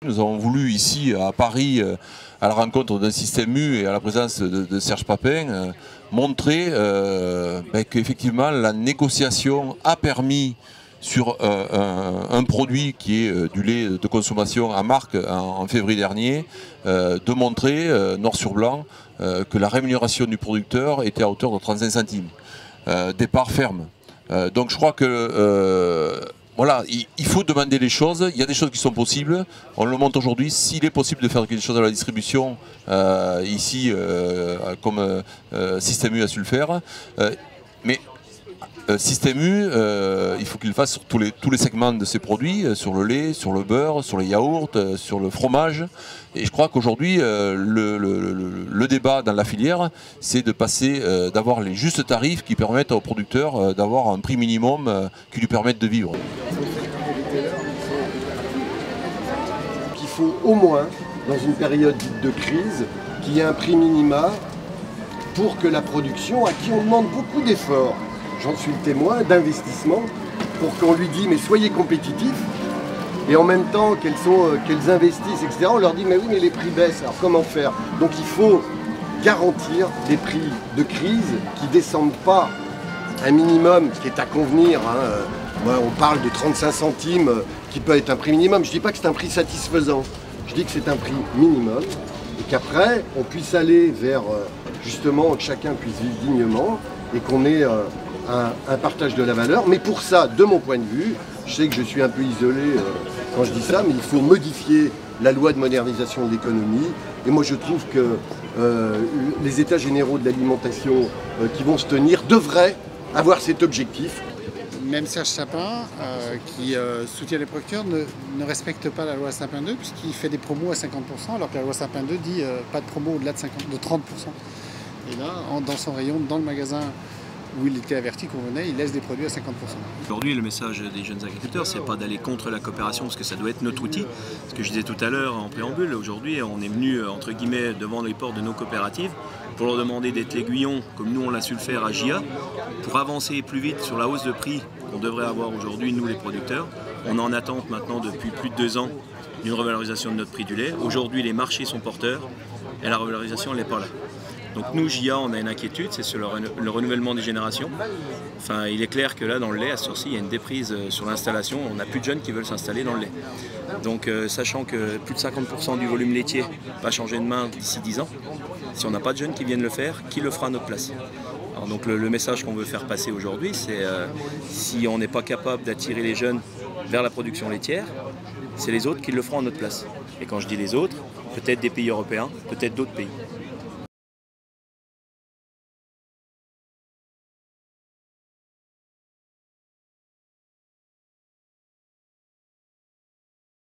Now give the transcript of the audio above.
Nous avons voulu ici à Paris, à la rencontre d'un système U et à la présence de Serge Papin, montrer qu'effectivement la négociation a permis sur un produit qui est du lait de consommation à marque en février dernier, de montrer noir sur blanc que la rémunération du producteur était à hauteur de 35 centimes. Départ ferme. Donc je crois que voilà, il faut demander les choses, il y a des choses qui sont possibles, on le montre aujourd'hui, s'il est possible de faire quelque chose à la distribution, ici, comme Système U a su le faire, mais Système U, il faut qu'il le fasse sur tous les segments de ses produits, sur le lait, sur le beurre, sur les yaourts, sur le fromage. Et je crois qu'aujourd'hui, le débat dans la filière, c'est de passer, d'avoir les justes tarifs qui permettent aux producteurs d'avoir un prix minimum qui lui permette de vivre. Il faut au moins, dans une période de crise, qu'il y ait un prix minima pour que la production, à qui on demande beaucoup d'efforts, j'en suis le témoin, d'investissement, pour qu'on lui dise mais soyez compétitifs, et en même temps qu'elles investissent, etc. On leur dit mais oui mais les prix baissent, alors comment faire? Donc il faut garantir des prix de crise qui ne descendent pas un minimum qui est à convenir. On parle de 35 centimes qui peut être un prix minimum. Je ne dis pas que c'est un prix satisfaisant, je dis que c'est un prix minimum et qu'après on puisse aller vers justement que chacun puisse vivre dignement et qu'on ait un partage de la valeur. Mais pour ça, de mon point de vue, je sais que je suis un peu isolé quand je dis ça, mais il faut modifier la loi de modernisation de l'économie. Et moi je trouve que les états généraux de l'alimentation qui vont se tenir devraient avoir cet objectif. Même Serge Papin, qui soutient les producteurs, ne respecte pas la loi Sapin 2 puisqu'il fait des promos à 50%, alors que la loi Sapin 2 dit pas de promo au-delà de 30%. Et là, dans son rayon, dans le magasin où il était averti qu'on venait, il laisse des produits à 50%. Aujourd'hui, le message des jeunes agriculteurs, c'est pas d'aller contre la coopération, parce que ça doit être notre outil. Ce que je disais tout à l'heure en préambule, aujourd'hui, on est venu, entre guillemets, devant les portes de nos coopératives pour leur demander d'être l'aiguillon, comme nous on l'a su le faire à JA, pour avancer plus vite sur la hausse de prix qu'on devrait avoir aujourd'hui, nous les producteurs. On est en attente maintenant depuis plus de 2 ans d'une revalorisation de notre prix du lait. Aujourd'hui, les marchés sont porteurs et la revalorisation, elle n'est pas là. Donc nous, JA, on a une inquiétude, c'est sur le renouvellement des générations. Enfin, il est clair que là, dans le lait, à Surcy, il y a une déprise sur l'installation. On n'a plus de jeunes qui veulent s'installer dans le lait. Donc, sachant que plus de 50% du volume laitier va changer de main d'ici 10 ans, si on n'a pas de jeunes qui viennent le faire, qui le fera à notre place? Alors, donc le message qu'on veut faire passer aujourd'hui, c'est si on n'est pas capable d'attirer les jeunes vers la production laitière, c'est les autres qui le feront à notre place. Et quand je dis les autres, peut-être des pays européens, peut-être d'autres pays.